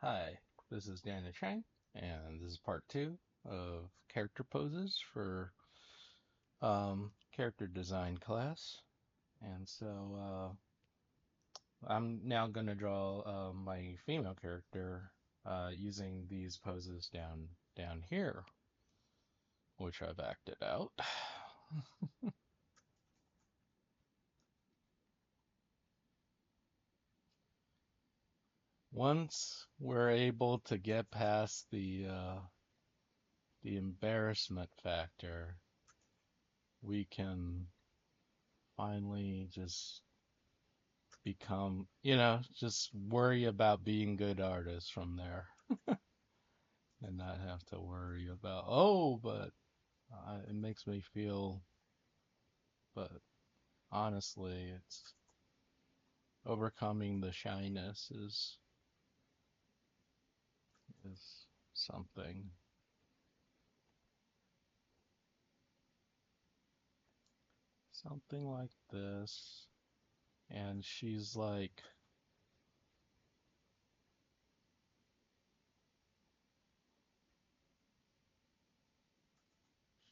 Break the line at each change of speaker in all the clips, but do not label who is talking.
Hi, this is Daniel Chang, and this is part two of character poses for character design class. And so I'm now going to draw my female character using these poses down here, which I've acted out. Once we're able to get past the embarrassment factor, we can finally just become, just worry about being good artists from there and not have to worry about, oh, but it makes me feel, but honestly, it's overcoming the shyness is something. Something like this. And she's like,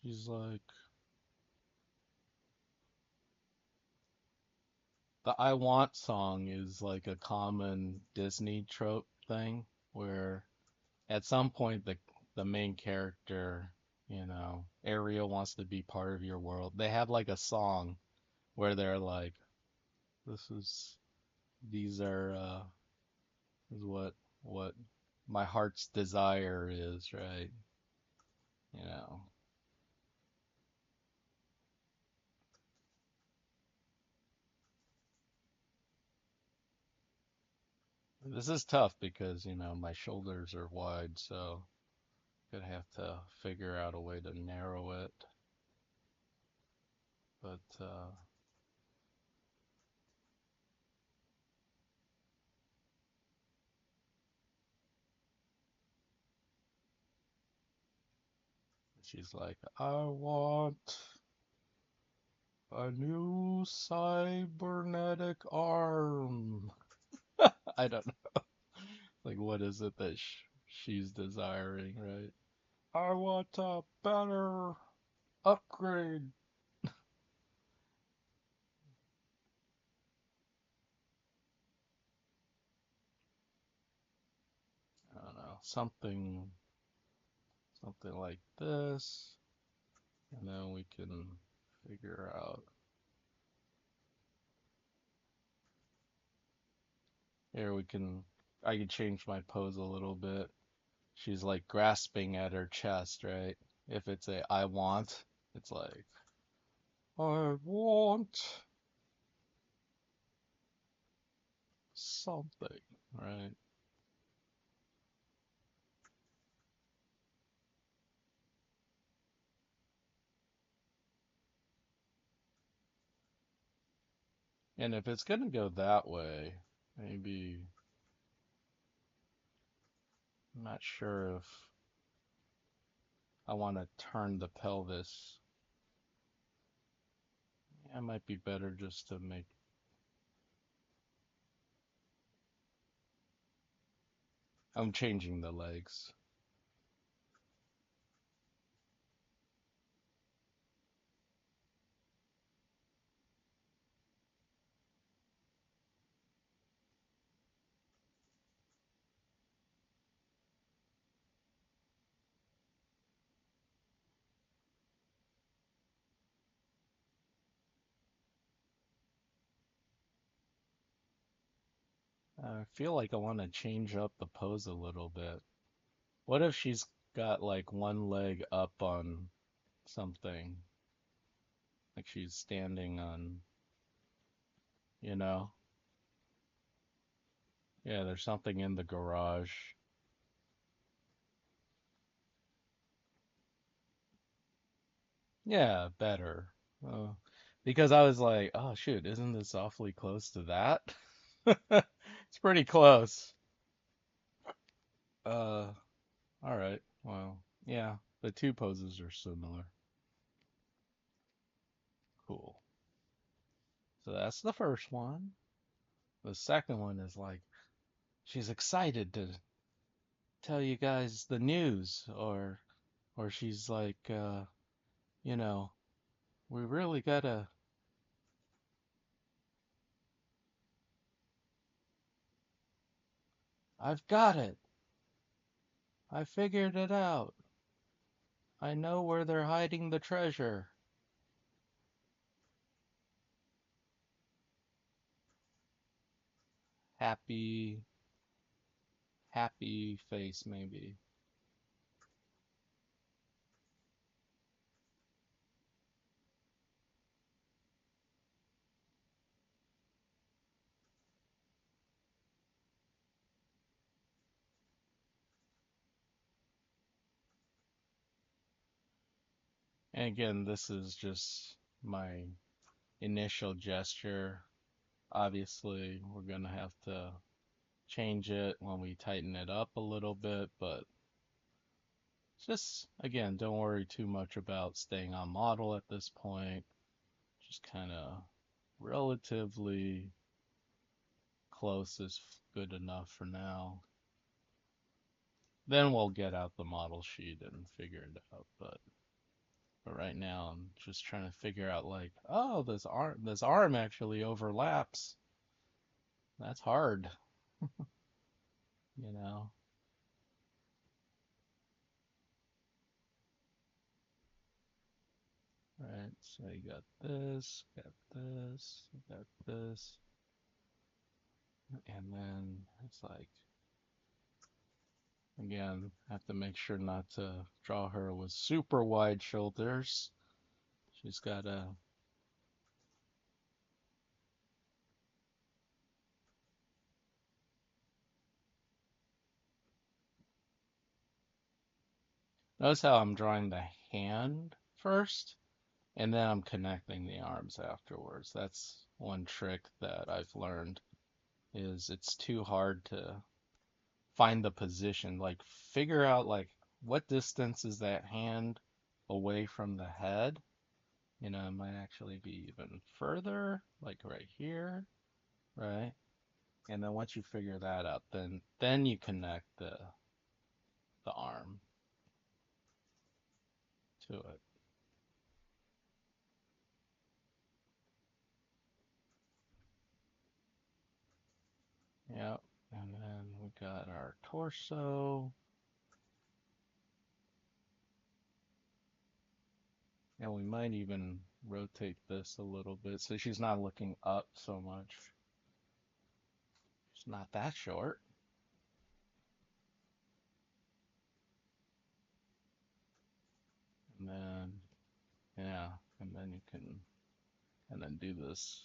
the I Want song is like a common Disney trope thing where at some point the main character, Ariel wants to be part of your world. They have like a song where they're like, this is these are is what my heart's desire is, right? You know. This is tough because, my shoulders are wide, so gonna have to figure out a way to narrow it. But she's like, I want a new cybernetic arm. I don't know. Like, what is it that she's desiring, right? I want a better upgrade. I don't know. Something like this. And then we can figure out. Here I can change my pose a little bit. She's like grasping at her chest, right? If it's a I want, it's like, I want something, right? And if it's gonna go that way, maybe I'm not sure if I want to turn the pelvis. It might be better just to make. I'm changing the legs. I feel like I want to change up the pose a little bit. What if she's got like one leg up on something? Like she's standing on, you know? Yeah, there's something in the garage. Yeah, better. Uh, because I was like, oh shoot, isn't this awfully close to that? It's pretty close. All right. Well, yeah, the two poses are similar. Cool. So that's the first one. The second one is like she's excited to tell you guys the news, or she's like, you know, we really gotta, I've got it. I figured it out. I know where they're hiding the treasure. Happy, happy face, maybe. And again, this is just my initial gesture. Obviously, we're gonna have to change it when we tighten it up a little bit, but just again, don't worry too much about staying on model at this point. Just kind of relatively close is good enough for now. Then we'll get out the model sheet and figure it out. But right now I'm just trying to figure out like, oh, this arm actually overlaps. That's hard, you know. Right, so you got this, got this, and then it's like, again, have to make sure not to draw her with super wide shoulders. She's got a, notice how I'm drawing the hand first, and then I'm connecting the arms afterwards. That's one trick that I've learned is it's too hard to find the position. Like figure out like what distance is that hand away from the head. You know, it might actually be even further, like right here, right? And then once you figure that out, then you connect the arm to it. Yep. And then we got our torso. And we might even rotate this a little bit so she's not looking up so much. She's not that short. And then, yeah, and then you can, and then do this.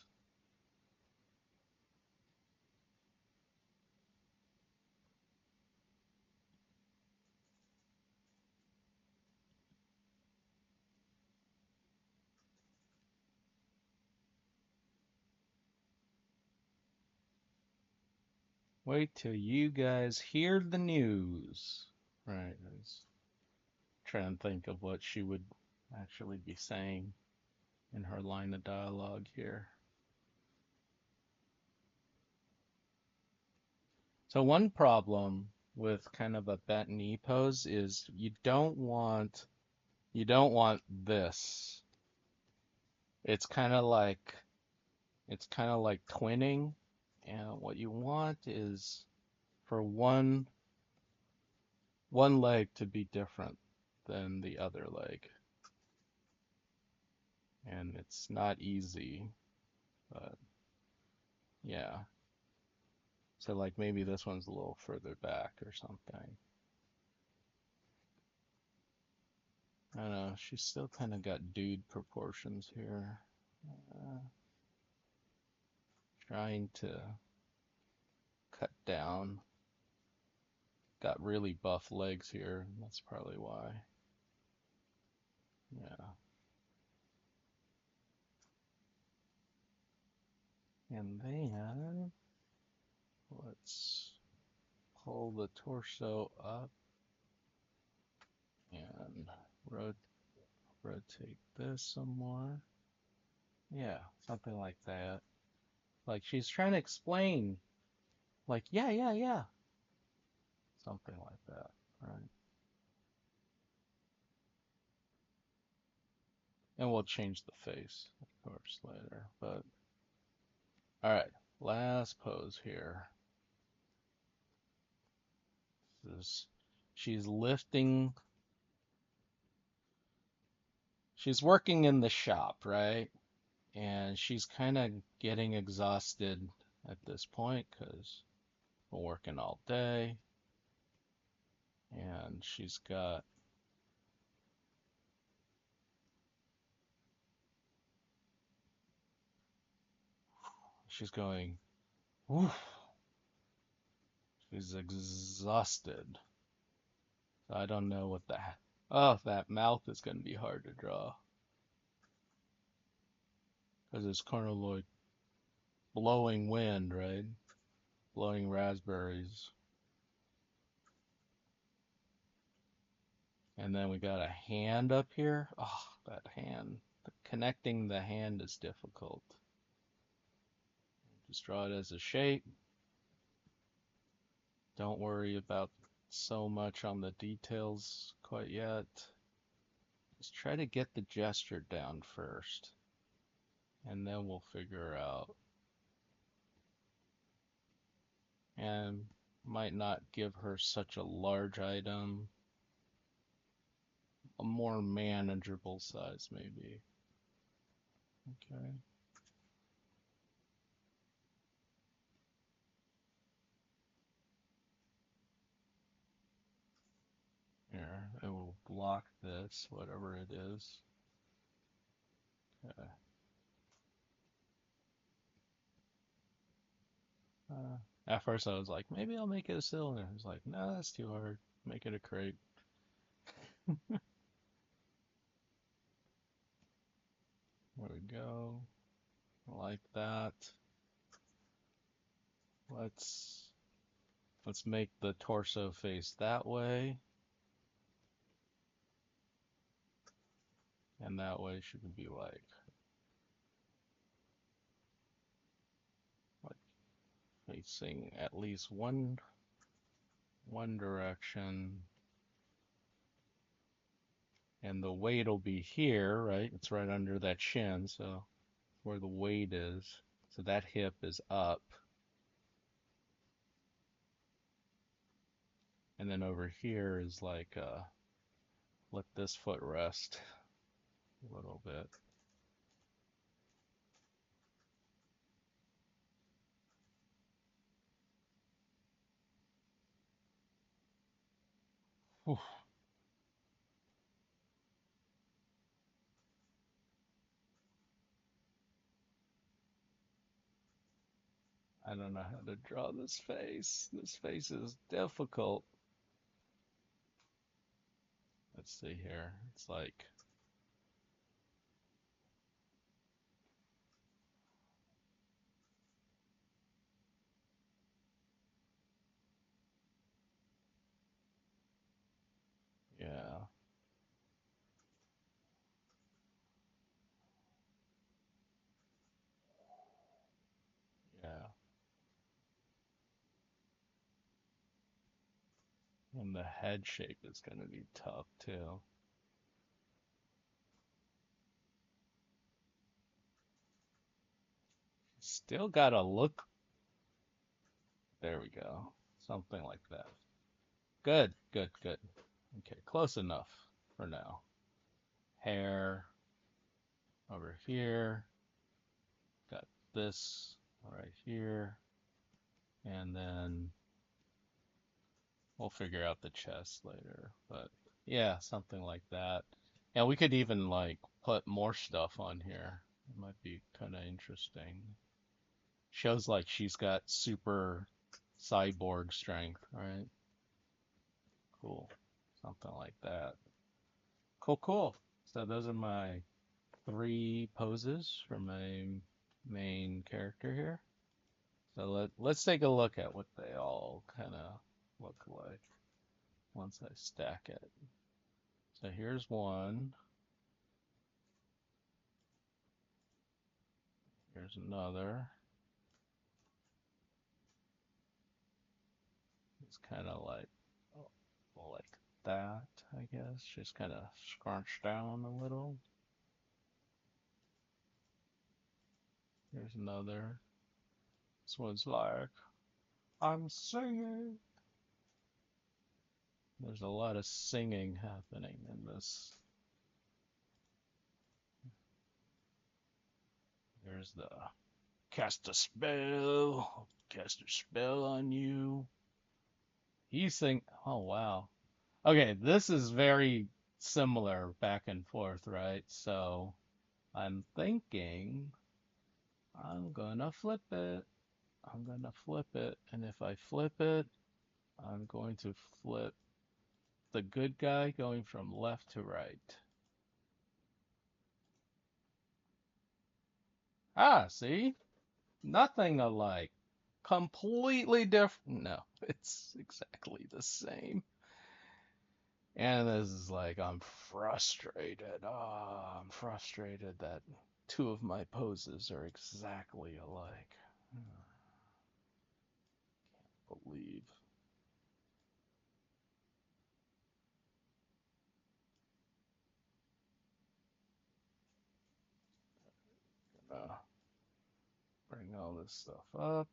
Wait till you guys hear the news. Right, I was trying to think of what she would actually be saying in her line of dialogue here. So one problem with kind of a bent knee pose is you don't want this. It's kind of like twinning, and what you want is for one leg to be different than the other leg. And it's not easy, but yeah. So like maybe this one's a little further back or something. I don't know, she's still kind of got dude proportions here. Uh, Trying to cut down. Got really buff legs here. That's probably why. Yeah. And then let's pull the torso up and rot rotate this some more. Yeah, something like that. Like she's trying to explain, like, yeah, yeah, yeah. something like that, right? And we'll change the face, of course, later. But all right, last pose here. This, she's lifting. She's working in the shop, right? And she's kind of getting exhausted at this point because we're working all day. And she's going, woof, she's exhausted. So I don't know what that, oh, that mouth is going to be hard to draw because it's kind of like blowing wind, right? Blowing raspberries. And then we got a hand up here. Oh, that hand. Connecting the hand is difficult. Just draw it as a shape. Don't worry about so much on the details quite yet. Just try to get the gesture down first, and then we'll figure out. And might not give her such a large item, a more manageable size maybe. Okay. Here, it will block this, whatever it is. Okay. At first I was like, maybe I'll make it a cylinder. I was like, no, that's too hard. Make it a crate. There we go. Like that. Let's let's make the torso face that way. And that way should be like facing at least one direction. And the weight will be here, right? It's right under that chin, so where the weight is. So that hip is up. And then over here is like let this foot rest a little bit. Whew. I don't know how to draw this face. This face is difficult. Let's see here. It's like, yeah, yeah. And the head shape is going to be tough too. Still got to look. There we go. Something like that. Good, good, good. Okay, close enough for now. Hair over here. Got this right here. And then we'll figure out the chest later. But yeah, something like that. And we could even like put more stuff on here. It might be kind of interesting. Shows like she's got super cyborg strength, right? Cool. Something like that. Cool, cool. So those are my three poses for my main character here. So let's take a look at what they all kind of look like once I stack it. So here's one. Here's another. It's kind of like like that, I guess. Just kind of scrunch down a little. Here's another. This one's like, I'm singing. There's a lot of singing happening in this. There's the cast a spell on you. He's sing. Oh wow. Okay, this is very similar back and forth, right? So I'm thinking I'm gonna flip it. I'm gonna flip it, and if I flip it, I'm going to flip the good guy going from left to right. Ah, see? Nothing alike. Completely different. No, it's exactly the same. And this is like, I'm frustrated. Ah, I'm frustrated that two of my poses are exactly alike. Believe. Gonna bring all this stuff up.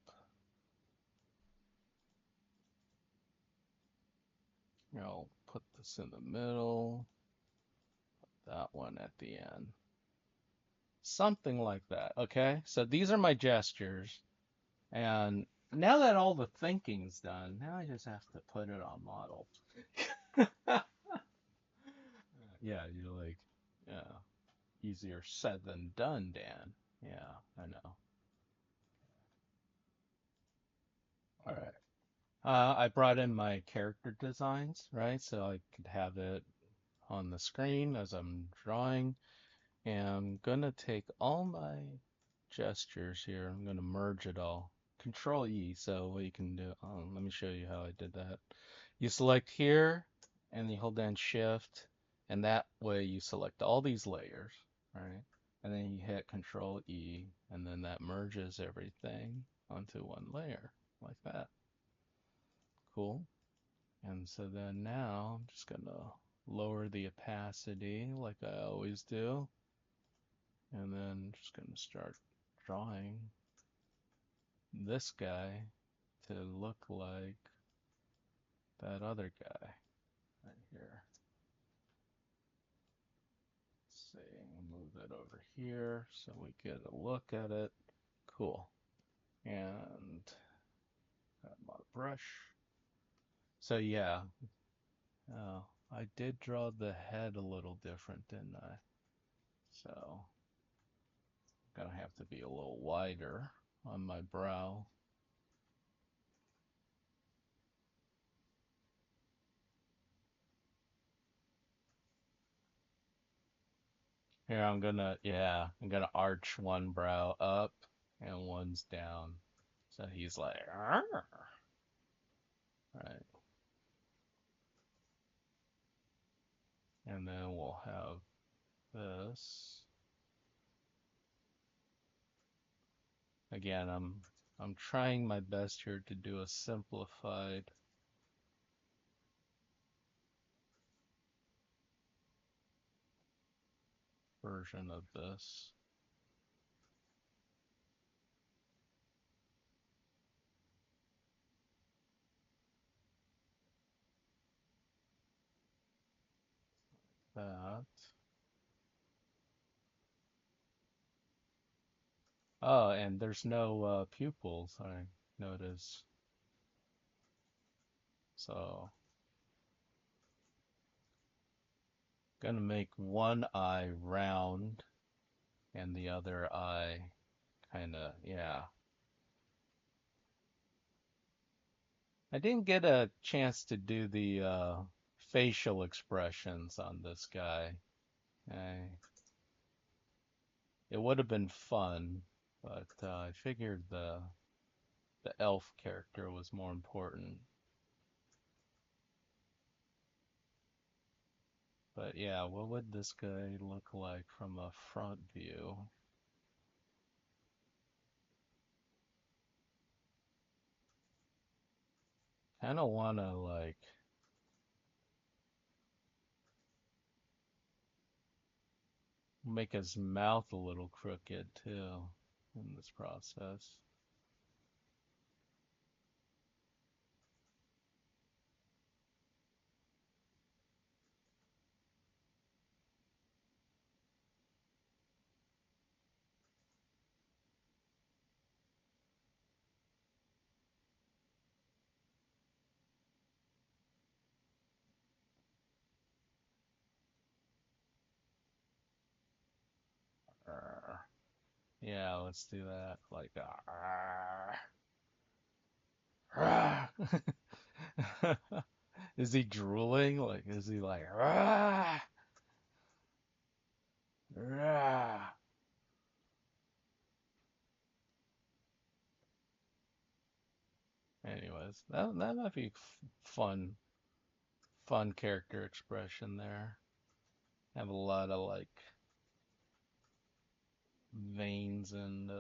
I'll put this in the middle, that one at the end. Something like that, okay? So these are my gestures, and now that all the thinking's done, now I just have to put it on model. Yeah, you're like, yeah, easier said than done, Dan. Yeah, I know. All right. I brought in my character designs, right? So I could have it on the screen as I'm drawing. And I'm gonna take all my gestures here. I'm gonna merge it all. Control E. So what you can do, let me show you how I did that. You select here and you hold down Shift, and that way you select all these layers, right? And then you hit Control E, and then that merges everything onto one layer like that. Cool. And so then now I'm just gonna lower the opacity like I always do. And then just going to start drawing this guy to look like that other guy right here. Let's see, we'll move that over here so we get a look at it. Cool. And got my brush. So yeah, uh, I did draw the head a little different, didn't I? So gonna have to be a little wider on my brow. Here I'm gonna arch one brow up and one's down. So he's like, "Arr." Right. And then we'll have this. Again, I'm trying my best here to do a simplified version of this. That. Oh, and there's no pupils, I notice. So, gonna make one eye round and the other eye kinda, yeah. I didn't get a chance to do the facial expressions on this guy. I, it would have been fun, but I figured the elf character was more important. But yeah, what would this guy look like from a front view? Kind of want to like make his mouth a little crooked too in this process. Arr. Yeah, let's do that. Like, arr. Arr. Is he drooling? Like, is he like, arr. Arr. Anyways, that might be fun character expression there. Have a lot of like veins and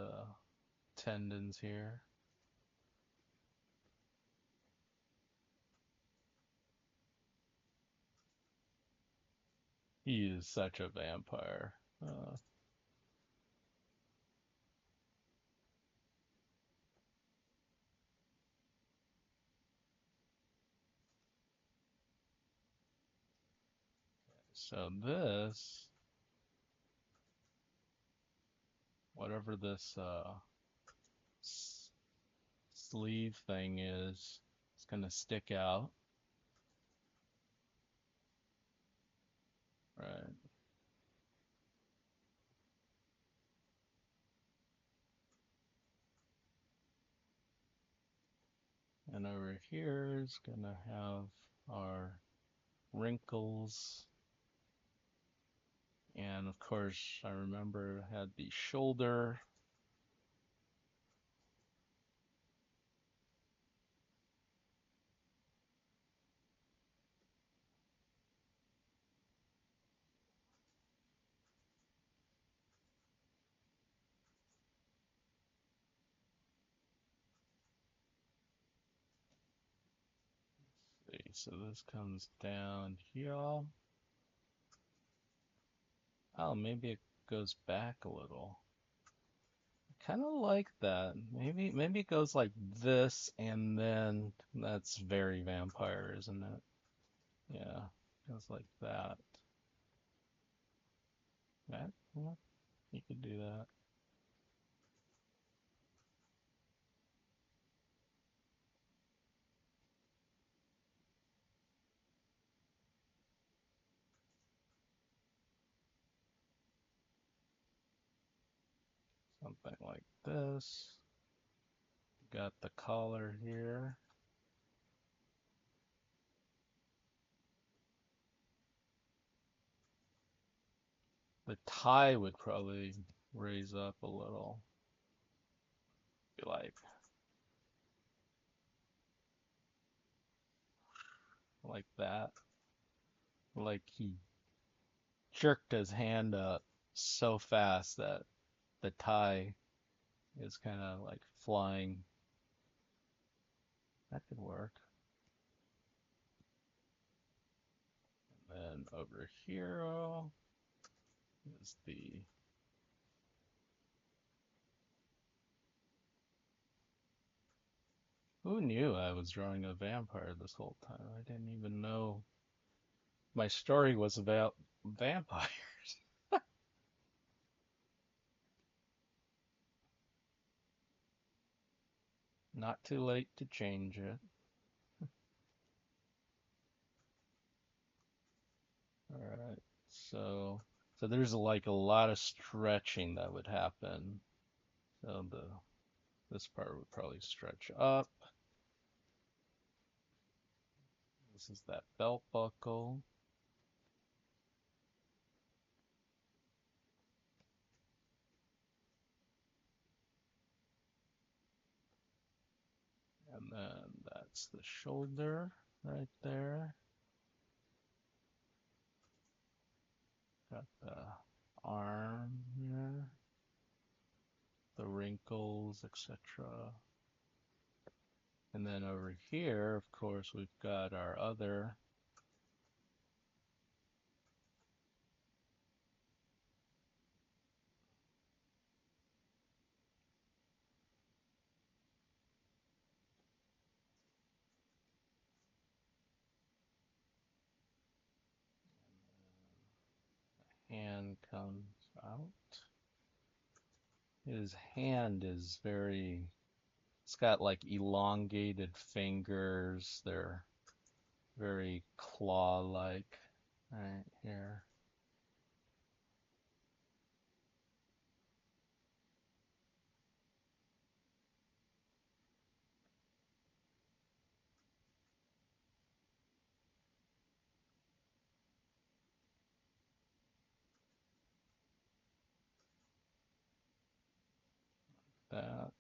tendons here. He is such a vampire. So this, whatever this sleeve thing is, it's gonna stick out, right? And over here is gonna have our wrinkles. And of course, I remember it had the shoulder. Let's see, so this comes down here. Oh, maybe it goes back a little. Kind of like that. Maybe it goes like this, and then that's very vampire, isn't it? Yeah, goes like that. That, yeah, you could do that. Something like this. Got the collar here. The tie would probably raise up a little. Be like that. Like he jerked his hand up so fast that the tie is kind of like flying. That could work. And then over here is the. Who knew I was drawing a vampire this whole time? I didn't even know my story was about vampires. Not too late to change it. All right. So there's like a lot of stretching that would happen. So this part would probably stretch up. This is that belt buckle. And then that's the shoulder right there. Got the arm here, the wrinkles, etc. And then over here, of course, we've got our other hand comes out. His hand is it's got like elongated fingers. They're very claw-like right here. That.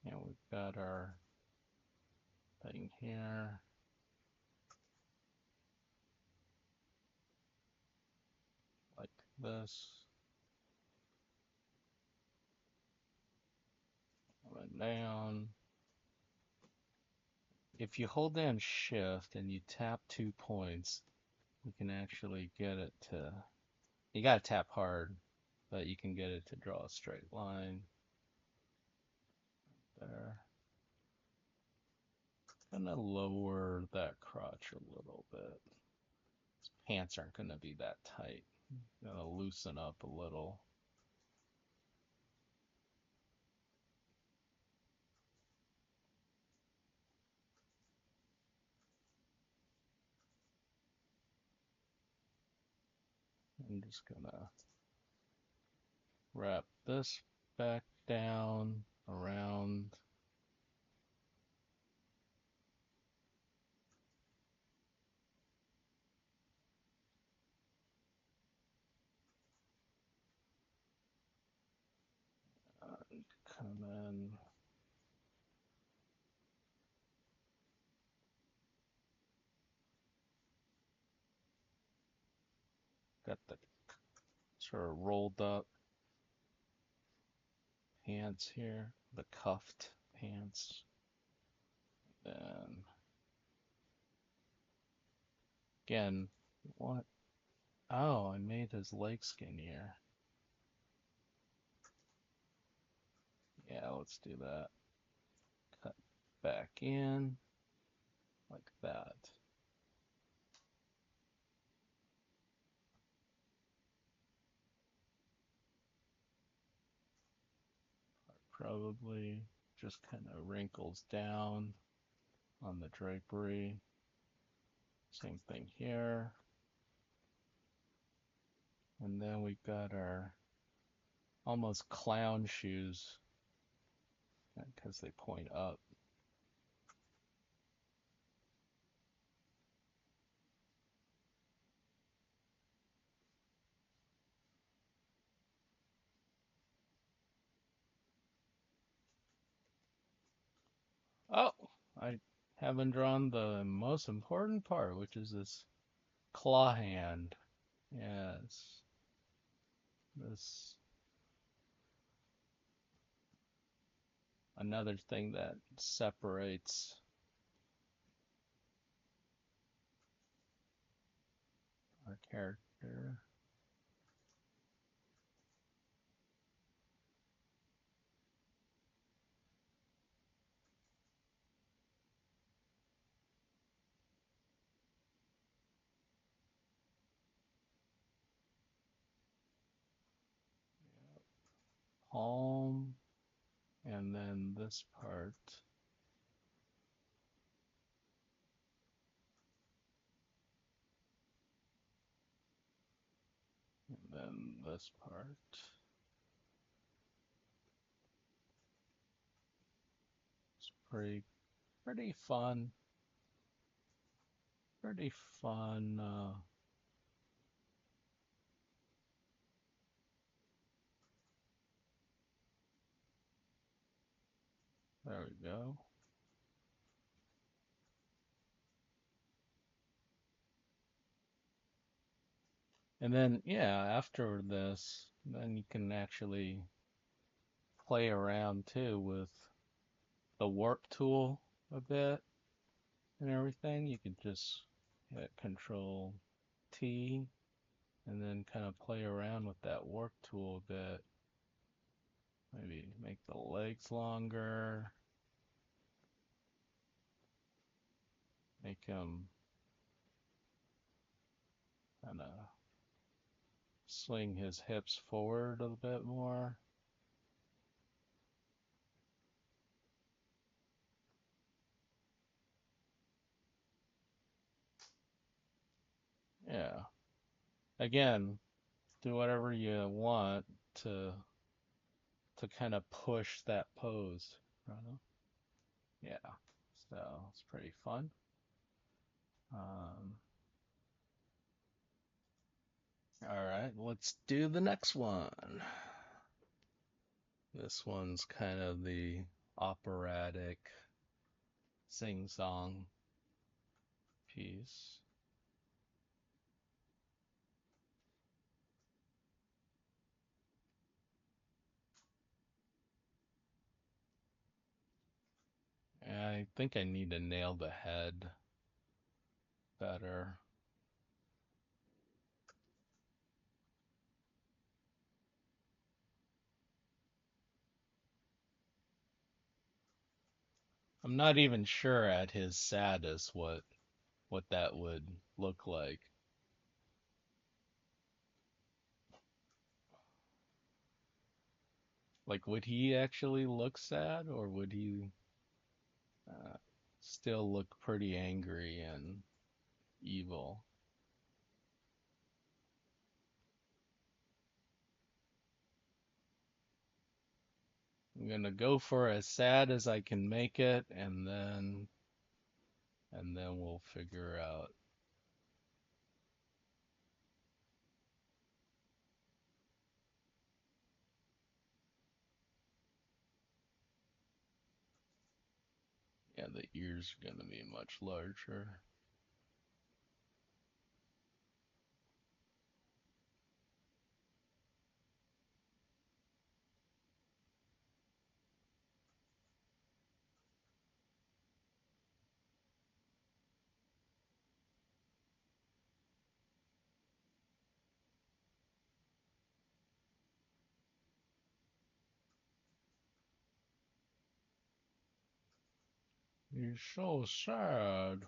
And we've got our thing here. Like this. Coming down. If you hold down shift and you tap 2 points, you can actually get it to, you gotta tap hard, but you can get it to draw a straight line there. Gonna lower that crotch a little bit. His pants aren't gonna be that tight. Gonna loosen up a little. I'm just gonna wrap this back down around. Come in. Got the sort of rolled up pants here, the cuffed pants. Then again, what? Oh, I made his leg skinnier. Yeah, let's do that. Cut back in like that. Probably just kind of wrinkles down on the drapery. Same thing here. And then we've got our almost clown shoes because they point up. Oh, I haven't drawn the most important part, which is this claw hand. Yes. This another thing that separates our character. Palm, and then this part. And then this part. It's pretty fun. Pretty fun. There we go. And then, yeah, after this, then you can actually play around too with the warp tool a bit and everything. You could just hit Control T and then kind of play around with that warp tool a bit. Maybe make the legs longer, make them kind of swing his hips forward a bit more. Yeah. Again, do whatever you want to to kind of push that pose. Right? Yeah. So it's pretty fun. Um, all right, let's do the next one. This one's kind of the operatic sing-song piece. I think I need to nail the head better. I'm not even sure at his saddest what that would look like. Like, would he actually look sad, or would he uh, still look pretty angry and evil? I'm gonna go for as sad as I can make it, and then we'll figure out. Yeah, the ears are gonna be much larger. He's so sad.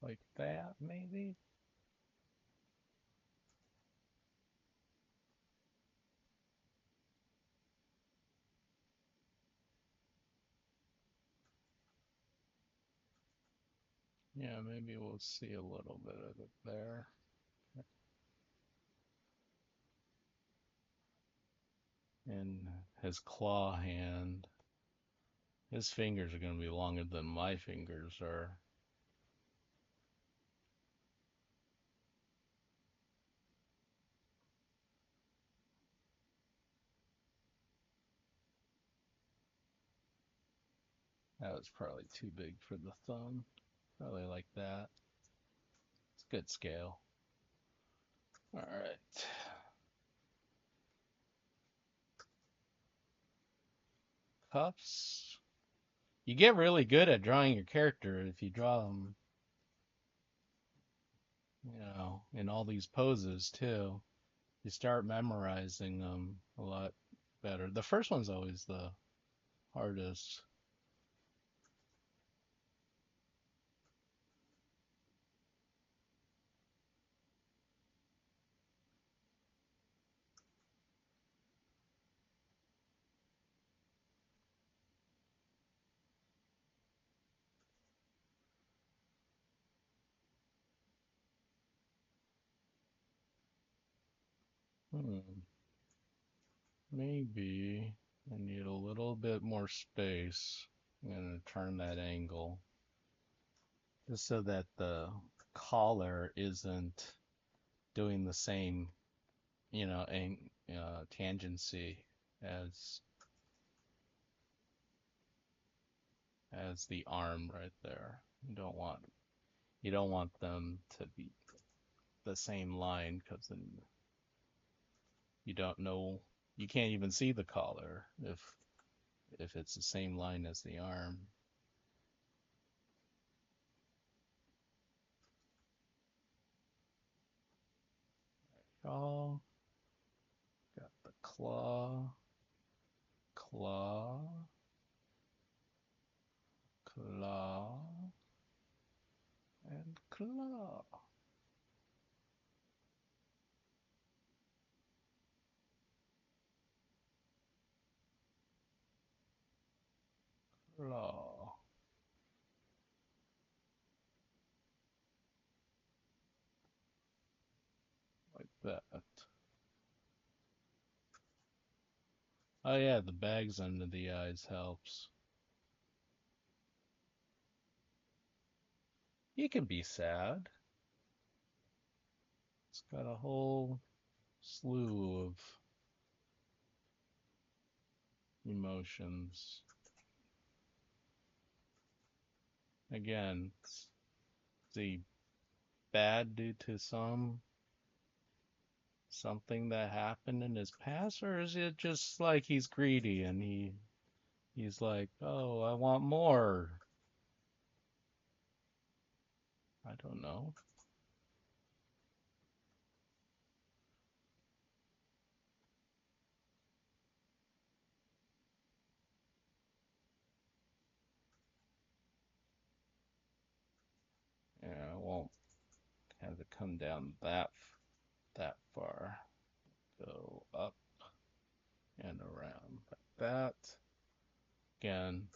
Like that, maybe? Yeah, maybe we'll see a little bit of it there. And his claw hand. His fingers are going to be longer than my fingers are. That was probably too big for the thumb. Probably like that. It's good scale. All right. Cuffs. You get really good at drawing your character if you draw them, in all these poses too. You start memorizing them a lot better. The first one's always the hardest. Hmm. Maybe I need a little bit more space. I'm gonna turn that angle just so that the collar isn't doing the same, tangency as as the arm right there. You don't want them to be the same line because then you don't know you can't even see the collar if it's the same line as the arm. claw, claw, claw, and claw. Claw. Like that. Oh yeah, the bags under the eyes helps. He can be sad. It's got a whole slew of emotions. Again, is he bad due to something that happened in his past, or is it just like he's greedy and he's like, oh, I want more? I don't know. Yeah, I won't have it come down that far. Go up and around like that. Again,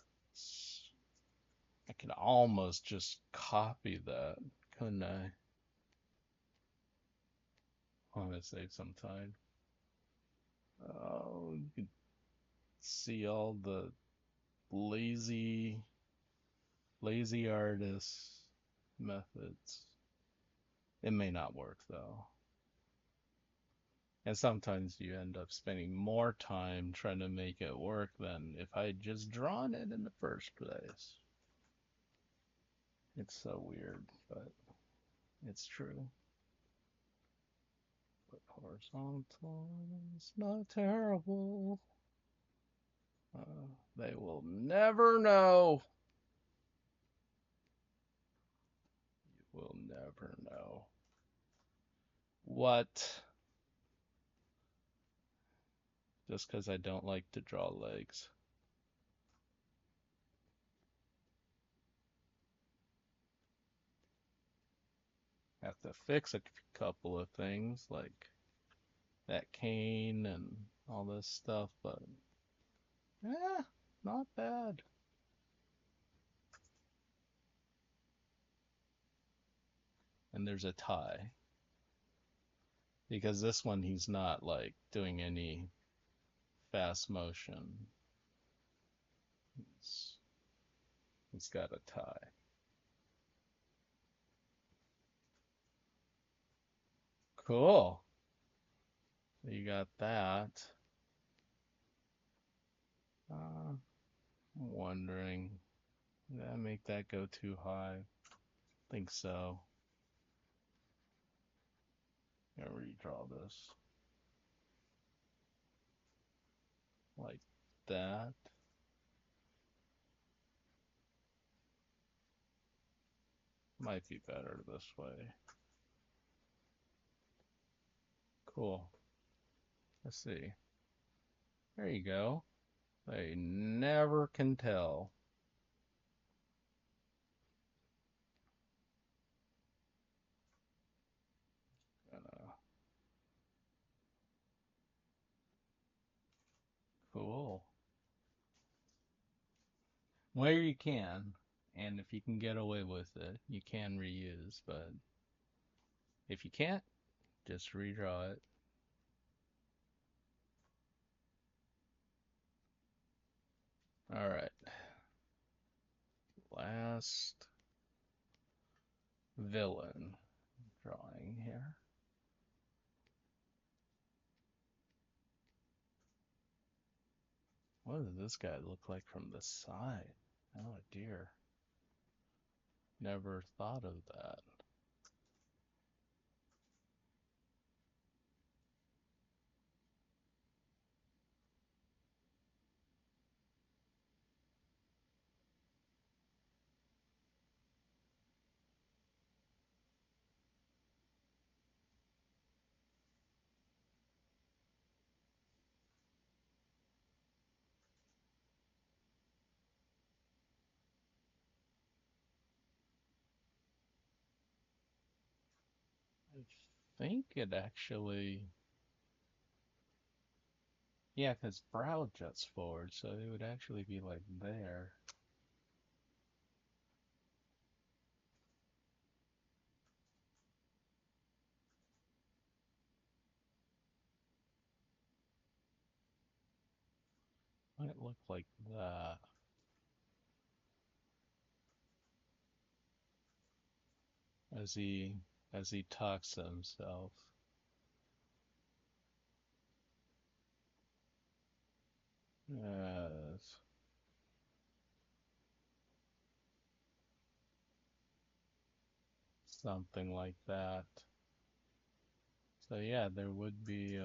I can almost just copy that, couldn't I? I want to save some time. Oh, you can see all the lazy, lazy artist methods. It may not work though. And sometimes you end up spending more time trying to make it work than if I had just drawn it in the first place. It's so weird, but it's true. But horizontal is not terrible. They will never know. You will never know. What? Just because I don't like to draw legs. Have to fix a couple of things like that cane and all this stuff, but eh, not bad. And there's a tie because this one he's not like doing any fast motion. It's, it's got a tie. Cool. You got that. I'm wondering, did I make that go too high? Think so. I'm gonna redraw this like that. Might be better this way. Cool. Let's see. There you go. They never can tell. Uh, cool. Where you can, and if you can get away with it, you can reuse, but if you can't, just redraw it. All right. Last villain drawing here. What does this guy look like from the side? Oh dear. Never thought of that. think it actually, yeah, because brow juts forward, so it would actually be like there. Might look like that as he talks to himself. Yes, something like that. So yeah, there would be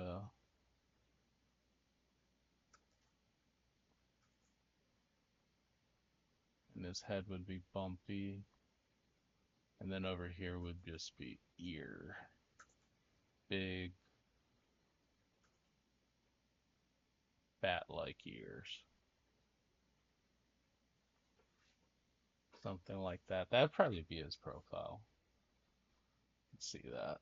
and his head would be bumpy, and then over here would just be ear, big bat-like ears, something like that. That'd probably be his profile. Let's see that.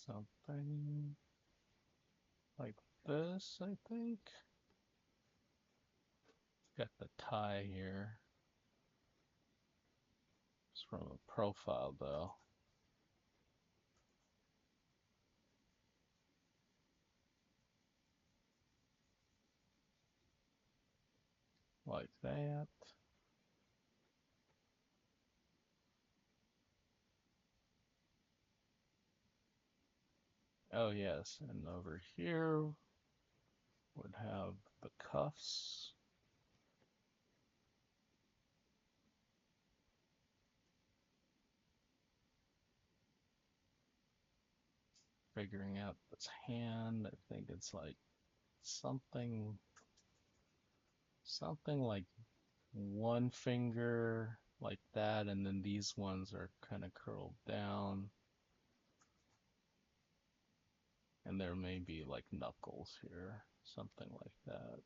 Something like this, I think. Got the tie here. It's from a profile though. Like that. Oh yes, and over here would have the cuffs. Figuring out this hand, I think it's like something something like one finger like that, and then these ones are kind of curled down, and there may be like knuckles here, something like that.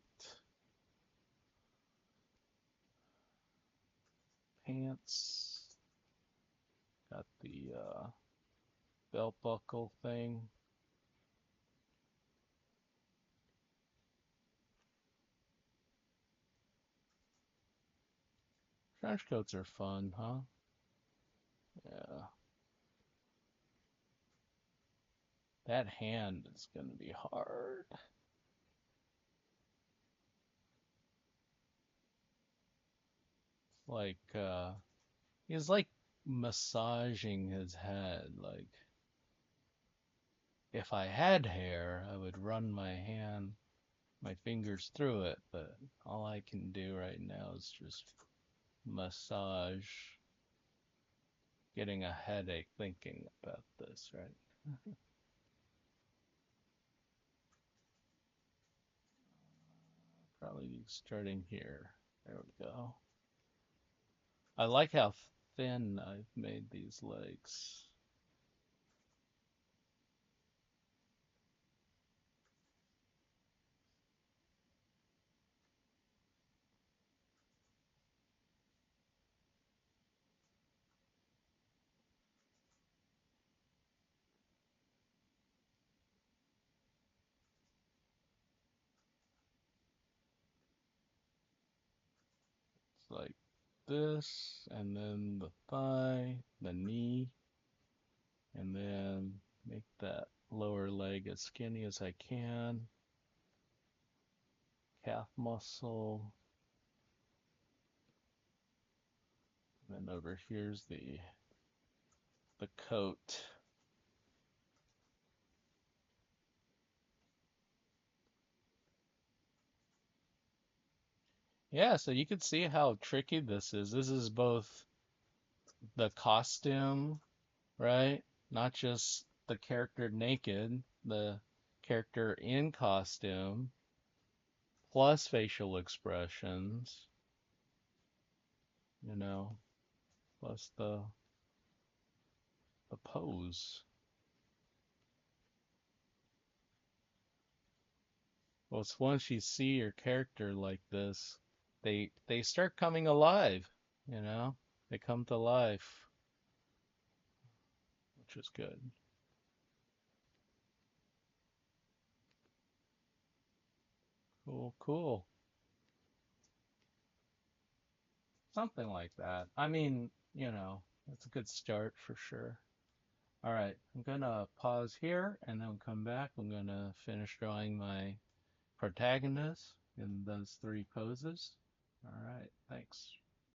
Pants, got the belt buckle thing. Trench coats are fun, huh? Yeah. That hand is gonna be hard. Like, he's like massaging his head. Like, if I had hair, I would run my fingers through it, but all I can do right now is just massage, getting a headache thinking about this, right? Probably starting here. There we go. I like how thin I've made these legs. like this, and then the thigh, the knee, and then make that lower leg as skinny as I can. Calf muscle. And then over here's the coat. Yeah, so you can see how tricky this is. This is both the costume, right? Not just the character naked, the character in costume, plus facial expressions, you know, plus the pose. Well, it's once you see your character like this, they start coming alive, you know? They come to life, which is good. Cool, cool. Something like that. I mean, it's a good start for sure. All right, I'm gonna pause here and then come back. I'm gonna finish drawing my protagonist in those three poses. All right, thanks.